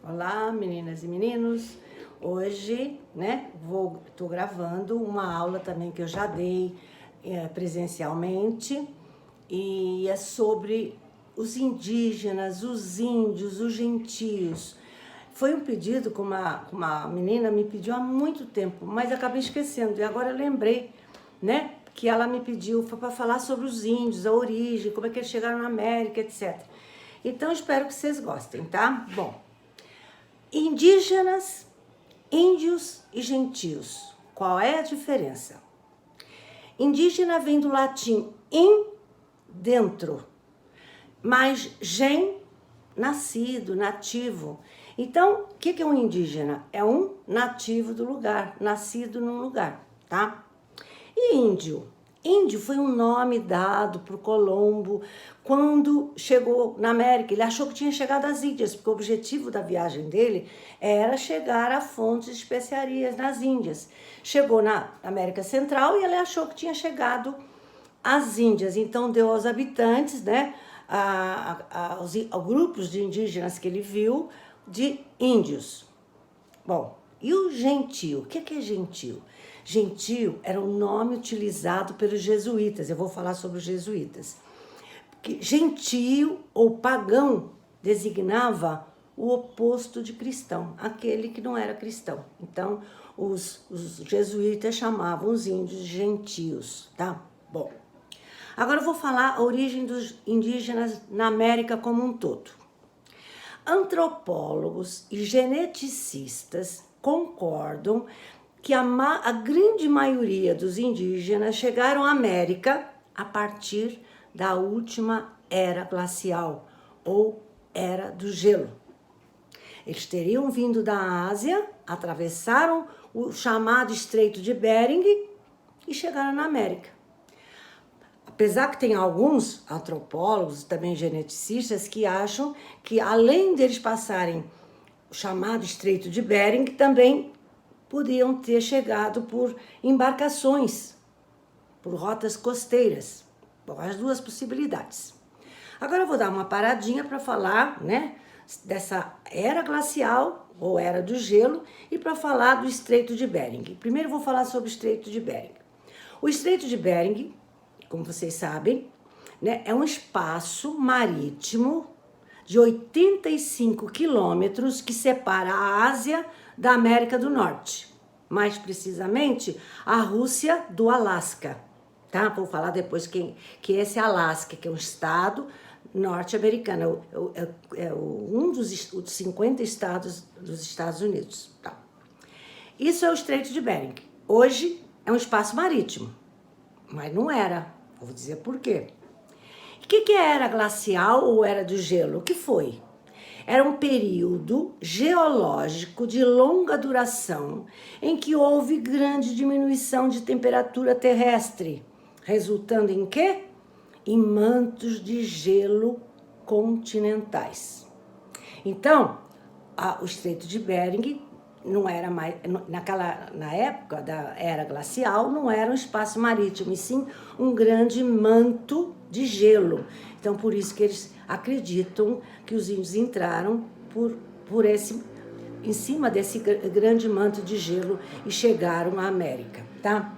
Olá, meninas e meninos. Hoje, tô gravando uma aula também que eu já dei presencialmente e é sobre os indígenas, os índios, os gentios. Foi um pedido que uma menina me pediu há muito tempo, mas acabei esquecendo e agora eu lembrei, que ela me pediu para falar sobre os índios, a origem, como é que eles chegaram na América, etc. Então, espero que vocês gostem, tá? Bom, indígenas, índios e gentios. Qual é a diferença? Indígena vem do latim in, dentro, mas gen, nascido, nativo. Então, o que é um indígena? É um nativo do lugar, nascido num lugar, tá? E índio? Índio foi um nome dado por Colombo quando chegou na América. Ele achou que tinha chegado às Índias, porque o objetivo da viagem dele era chegar a fontes de especiarias nas Índias. Chegou na América Central e ele achou que tinha chegado às Índias. Então deu aos habitantes, aos grupos de indígenas que ele viu, de índios. Bom, e o gentio? O que é gentio? Gentio era um nome utilizado pelos jesuítas. Eu vou falar sobre os jesuítas. Gentio ou pagão designava o oposto de cristão, aquele que não era cristão. Então, os jesuítas chamavam os índios de gentios, tá? Bom, agora eu vou falar a origem dos indígenas na América como um todo. Antropólogos e geneticistas concordam que a grande maioria dos indígenas chegaram à América a partir da última era glacial, ou era do gelo. Eles teriam vindo da Ásia, atravessaram o chamado Estreito de Bering e chegaram na América. Apesar que tem alguns antropólogos e também geneticistas que acham que, além deles passarem o chamado Estreito de Bering, também podiam ter chegado por embarcações, por rotas costeiras. Bom, as duas possibilidades. Agora eu vou dar uma paradinha para falar, dessa era glacial ou era do gelo e para falar do Estreito de Bering. Primeiro eu vou falar sobre o Estreito de Bering. O Estreito de Bering, como vocês sabem, é um espaço marítimo de 85 quilômetros que separa a Ásia da América do Norte. Mais precisamente, a Rússia do Alasca. Tá? Vou falar depois que esse Alasca, que é um estado norte-americano, é um dos 50 estados dos Estados Unidos. Tá? Isso é o Estreito de Bering. Hoje é um espaço marítimo, mas não era. Vou dizer por quê. O que era glacial ou era do gelo? O que foi? Era um período geológico de longa duração em que houve grande diminuição de temperatura terrestre, resultando em quê? Em mantos de gelo continentais. Então, o Estreito de Bering não era mais, na época da era glacial, não era um espaço marítimo, e sim um grande manto de gelo. Então, por isso que eles acreditam que os índios entraram em cima desse grande manto de gelo e chegaram à América, tá?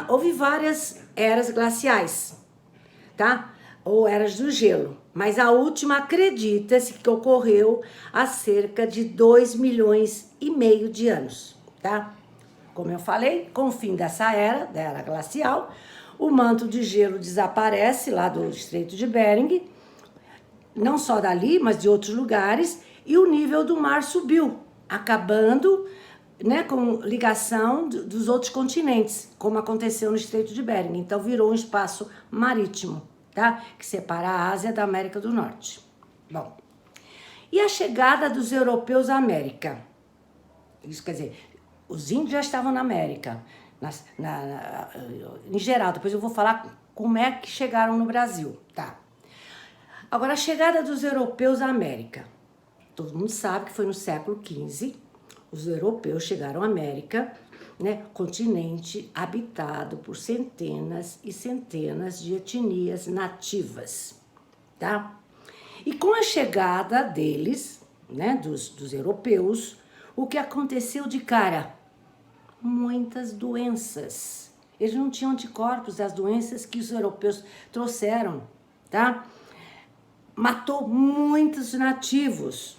Houve várias eras glaciais, tá? Ou eras do gelo, mas a última acredita-se que ocorreu há cerca de 2,5 milhões de anos, tá? Como eu falei, com o fim dessa era, da era glacial, o manto de gelo desaparece lá do Estreito de Bering, não só dali, mas de outros lugares, e o nível do mar subiu, acabando com ligação dos outros continentes, como aconteceu no Estreito de Bering. Então, virou um espaço marítimo, tá? Que separa a Ásia da América do Norte. Bom, e a chegada dos europeus à América? Isso quer dizer, os índios já estavam na América, em geral. Depois eu vou falar como é que chegaram no Brasil, tá? Agora, a chegada dos europeus à América. Todo mundo sabe que foi no século XV, os europeus chegaram à América, continente habitado por centenas e centenas de etnias nativas, tá? E com a chegada deles, né, dos europeus, o que aconteceu de cara? Muitas doenças. Eles não tinham anticorpos das doenças que os europeus trouxeram, tá? Matou muitos nativos.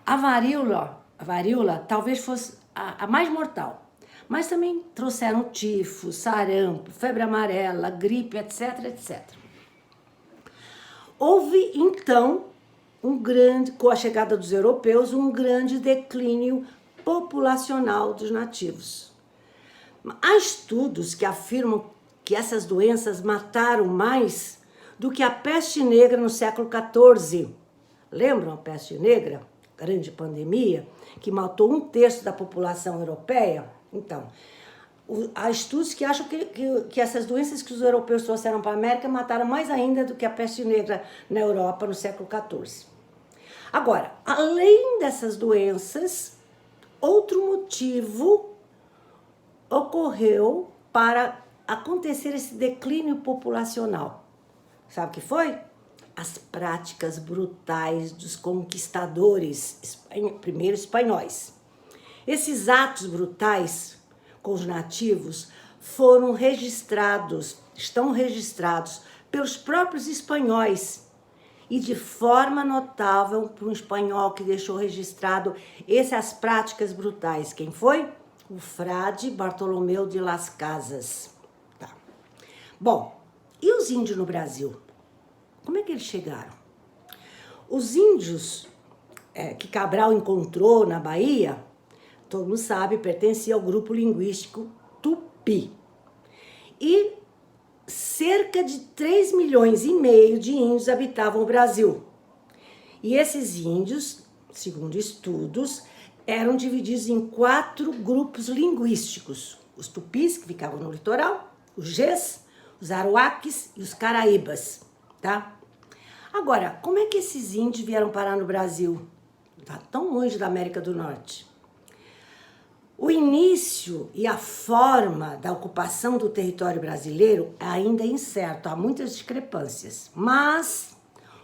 A varíola talvez fosse a mais mortal, mas também trouxeram tifo, sarampo, febre amarela, gripe, etc, etc. Houve, então, com a chegada dos europeus, um grande declínio populacional dos nativos. Há estudos que afirmam que essas doenças mataram mais do que a peste negra no século XIV. Lembram a peste negra? Grande pandemia, que matou 1/3 da população europeia? Então, há estudos que acham que essas doenças que os europeus trouxeram para a América mataram mais ainda do que a peste negra na Europa no século XIV. Agora, além dessas doenças, outro motivo ocorreu para acontecer esse declínio populacional. Sabe o que foi? As práticas brutais dos conquistadores, primeiro espanhóis. Esses atos brutais com os nativos estão registrados pelos próprios espanhóis, e de forma notável para um espanhol que deixou registrado essas práticas brutais. Quem foi? O frade Bartolomeu de Las Casas. Tá. Bom, e os índios no Brasil? Como é que eles chegaram? Os índios que Cabral encontrou na Bahia, todo mundo sabe, pertencia ao grupo linguístico Tupi. E cerca de 3,5 milhões de índios habitavam o Brasil. E esses índios, segundo estudos, eram divididos em 4 grupos linguísticos. Os tupis, que ficavam no litoral, os Gés, os Aruaques e os Caraíbas, tá? Agora, como é que esses índios vieram parar no Brasil? Tá tão longe da América do Norte. O início e a forma da ocupação do território brasileiro ainda é incerto, há muitas discrepâncias. Mas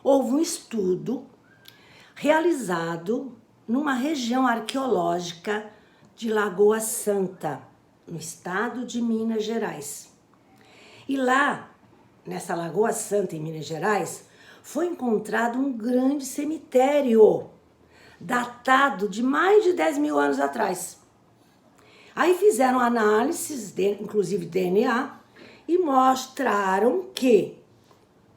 houve um estudo realizado numa região arqueológica de Lagoa Santa, no estado de Minas Gerais. E lá, nessa Lagoa Santa, em Minas Gerais, foi encontrado um grande cemitério, datado de mais de 10.000 anos atrás. Aí fizeram análises, inclusive DNA, e mostraram que,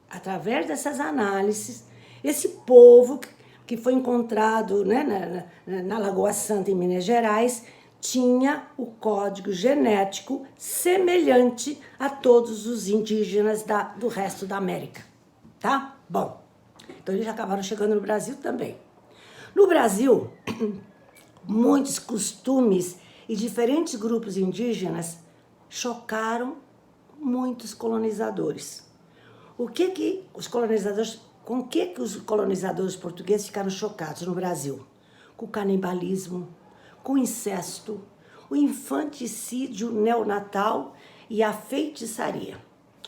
através dessas análises, esse povo que foi encontrado, né, na Lagoa Santa, em Minas Gerais, tinha o código genético semelhante a todos os indígenas do resto da América, tá? Bom, então eles acabaram chegando no Brasil também. No Brasil, muitos costumes e diferentes grupos indígenas chocaram muitos colonizadores. Com que os colonizadores portugueses ficaram chocados no Brasil? Com o canibalismo, com o incesto, o infanticídio neonatal e a feitiçaria.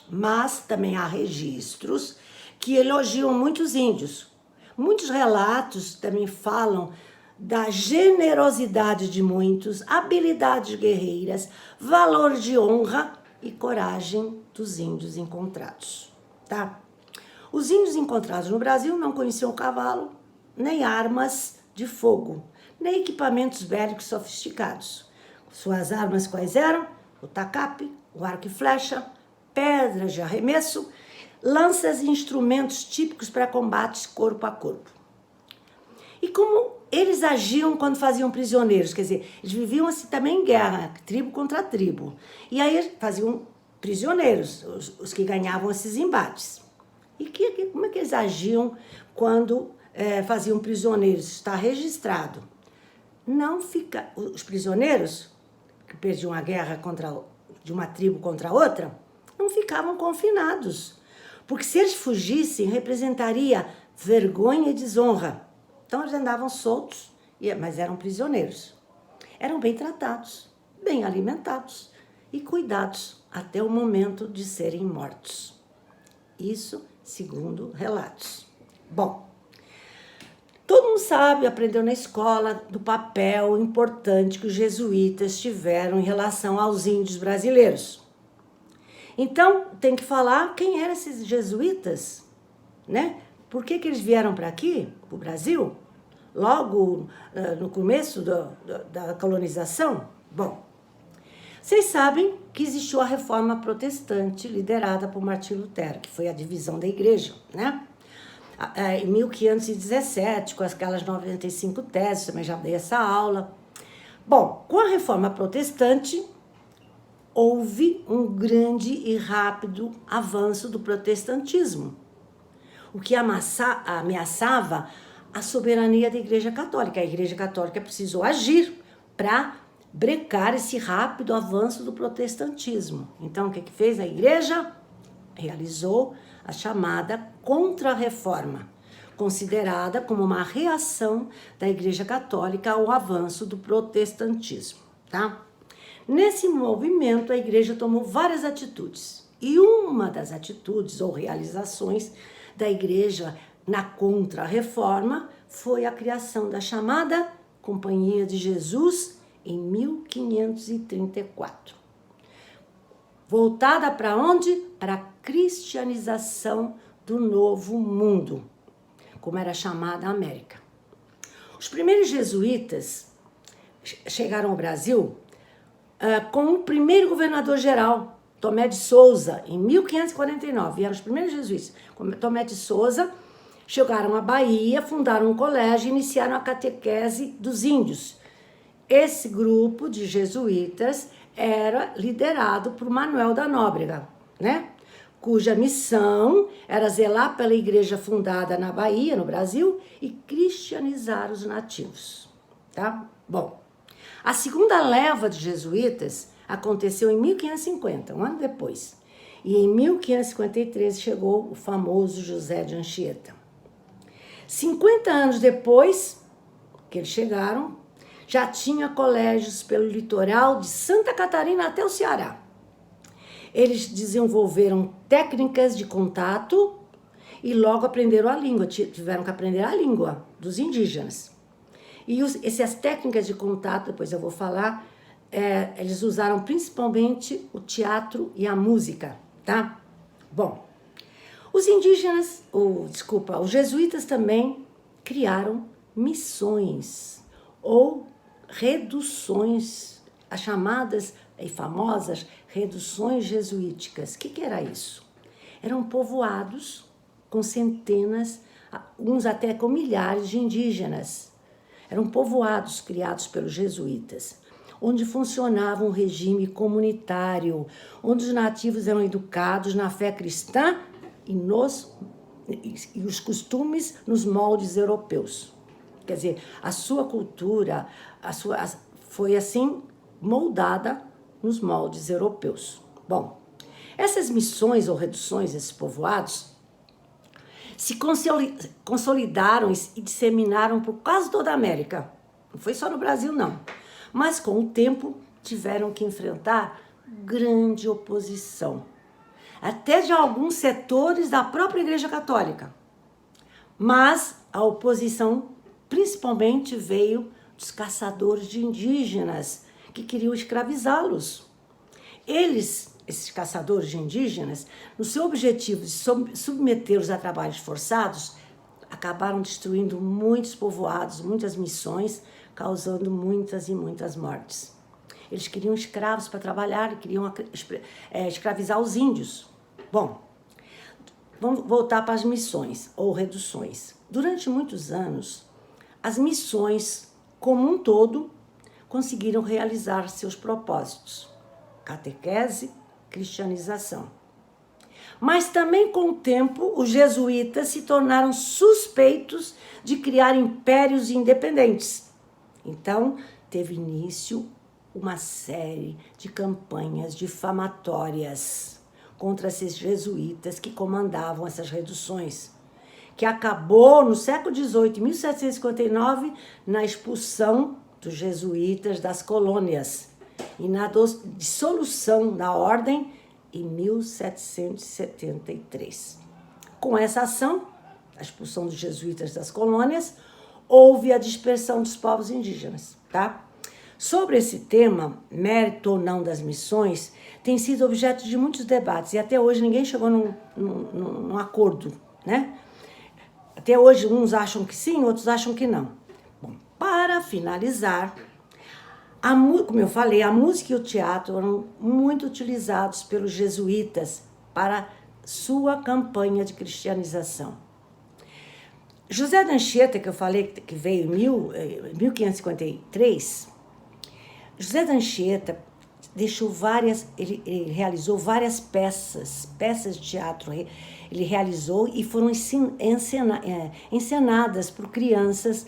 Mas também há registros que elogiam muitos índios. Muitos relatos também falam da generosidade de muitos, habilidades guerreiras, valor de honra e coragem dos índios encontrados, tá? Os índios encontrados no Brasil não conheciam cavalo, nem armas de fogo, nem equipamentos bélicos sofisticados. Suas armas quais eram? O tacape, o arco e flecha, pedras de arremesso, lanças e instrumentos típicos para combates corpo a corpo. E como eles agiam quando faziam prisioneiros? Quer dizer, eles viviam assim também em guerra, tribo contra tribo. E aí faziam prisioneiros, os que ganhavam esses embates. E como é que eles agiam quando faziam prisioneiros? Está registrado. Os prisioneiros que perdiam a guerra de uma tribo contra outra, não ficavam confinados. Porque se eles fugissem, representaria vergonha e desonra. Então eles andavam soltos, mas eram prisioneiros. Eram bem tratados, bem alimentados e cuidados até o momento de serem mortos. Isso segundo relatos. Bom, todo mundo sabe, aprendeu na escola, do papel importante que os jesuítas tiveram em relação aos índios brasileiros. Então, tem que falar quem eram esses jesuítas, né? Por que eles vieram para aqui, para o Brasil, logo no começo da colonização? Bom, vocês sabem que existiu a Reforma Protestante liderada por Martim Lutero, que foi a divisão da igreja, né? Em 1517, com aquelas 95 teses, também já dei essa aula. Bom, com a Reforma Protestante, houve um grande e rápido avanço do protestantismo, o que ameaçava a soberania da Igreja Católica. A Igreja Católica precisou agir para brecar esse rápido avanço do protestantismo. Então, o que fez a Igreja? Realizou a chamada Contra-Reforma, considerada como uma reação da Igreja Católica ao avanço do protestantismo, tá? Nesse movimento, a Igreja tomou várias atitudes. E uma das atitudes ou realizações da Igreja na Contra-Reforma foi a criação da chamada Companhia de Jesus em 1534. Voltada para onde? Para a cristianização do Novo Mundo, como era chamada a América. Os primeiros jesuítas chegaram ao Brasil com o primeiro governador-geral, Tomé de Souza, em 1549. Vieram os primeiros jesuítas. Tomé de Souza chegaram à Bahia, fundaram um colégio e iniciaram a catequese dos índios. Esse grupo de jesuítas era liderado por Manuel da Nóbrega, né? Cuja missão era zelar pela igreja fundada na Bahia, no Brasil, e cristianizar os nativos, tá? Bom, a segunda leva de jesuítas aconteceu em 1550, um ano depois. E em 1553 chegou o famoso José de Anchieta. 50 anos depois que eles chegaram, já tinha colégios pelo litoral de Santa Catarina até o Ceará. Eles desenvolveram técnicas de contato e logo aprenderam a língua, tiveram que aprender a língua dos indígenas. E essas técnicas de contato, depois eu vou falar, eles usaram principalmente o teatro e a música, tá? Bom, os jesuítas também criaram missões ou reduções, as chamadas e famosas reduções jesuíticas. O que era isso? Eram povoados com centenas, uns até com milhares de indígenas. Eram povoados criados pelos jesuítas, onde funcionava um regime comunitário, onde os nativos eram educados na fé cristã e os costumes nos moldes europeus. Quer dizer, a sua cultura foi assim moldada nos moldes europeus. Bom, essas missões ou reduções, esses povoados, se consolidaram e disseminaram por quase toda a América. Não foi só no Brasil, não. Mas, com o tempo, tiveram que enfrentar grande oposição. Até de alguns setores da própria Igreja Católica. Mas a oposição principalmente veio dos caçadores de indígenas, que queriam escravizá-los. Esses caçadores de indígenas, no seu objetivo de submetê-los a trabalhos forçados, acabaram destruindo muitos povoados, muitas missões, causando muitas e muitas mortes. Eles queriam escravos para trabalhar, queriam escravizar os índios. Bom, vamos voltar para as missões ou reduções. Durante muitos anos, as missões, como um todo, conseguiram realizar seus propósitos. Catequese, cristianização. Mas também, com o tempo, os jesuítas se tornaram suspeitos de criar impérios independentes. Então, teve início uma série de campanhas difamatórias contra esses jesuítas que comandavam essas reduções, que acabou no século XVIII, 1759, na expulsão dos jesuítas das colônias e na dissolução da ordem em 1773. Com essa ação, a expulsão dos jesuítas das colônias, houve a dispersão dos povos indígenas, tá? Sobre esse tema, mérito ou não das missões, tem sido objeto de muitos debates e até hoje ninguém chegou num acordo, né? Até hoje uns acham que sim, outros acham que não. Bom, para finalizar, como eu falei, a música e o teatro eram muito utilizados pelos jesuítas para sua campanha de cristianização. José de Anchieta, que eu falei que veio em 1553, José de Anchieta deixou ele realizou várias peças de teatro. Ele realizou e foram encenadas por crianças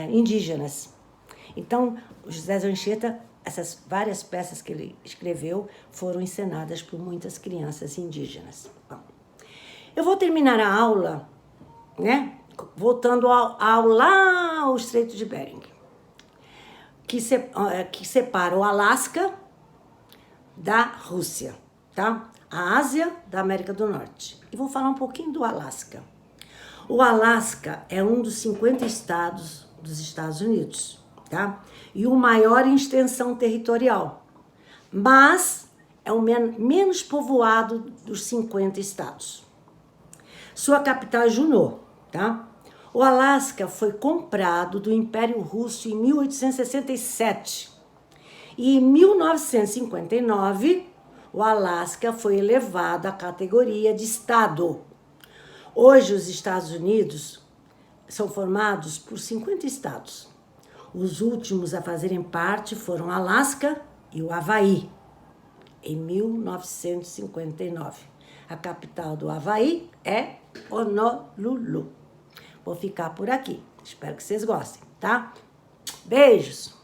indígenas. Então, José de Anchieta, essas várias peças que ele escreveu foram encenadas por muitas crianças indígenas. Bom, eu vou terminar a aula, né, voltando lá ao Estreito de Bering, que separa o Alasca da Rússia, tá? A Ásia da América do Norte. E vou falar um pouquinho do Alasca. O Alasca é um dos 50 estados dos Estados Unidos, tá? E o maior em extensão territorial, mas é o menos povoado dos 50 estados. Sua capital é Juneau, tá? O Alasca foi comprado do Império Russo em 1867. E em 1959, o Alasca foi elevado à categoria de estado. Hoje, os Estados Unidos são formados por 50 estados. Os últimos a fazerem parte foram Alasca e o Havaí, em 1959. A capital do Havaí é Honolulu. Vou ficar por aqui. Espero que vocês gostem, tá? Beijos!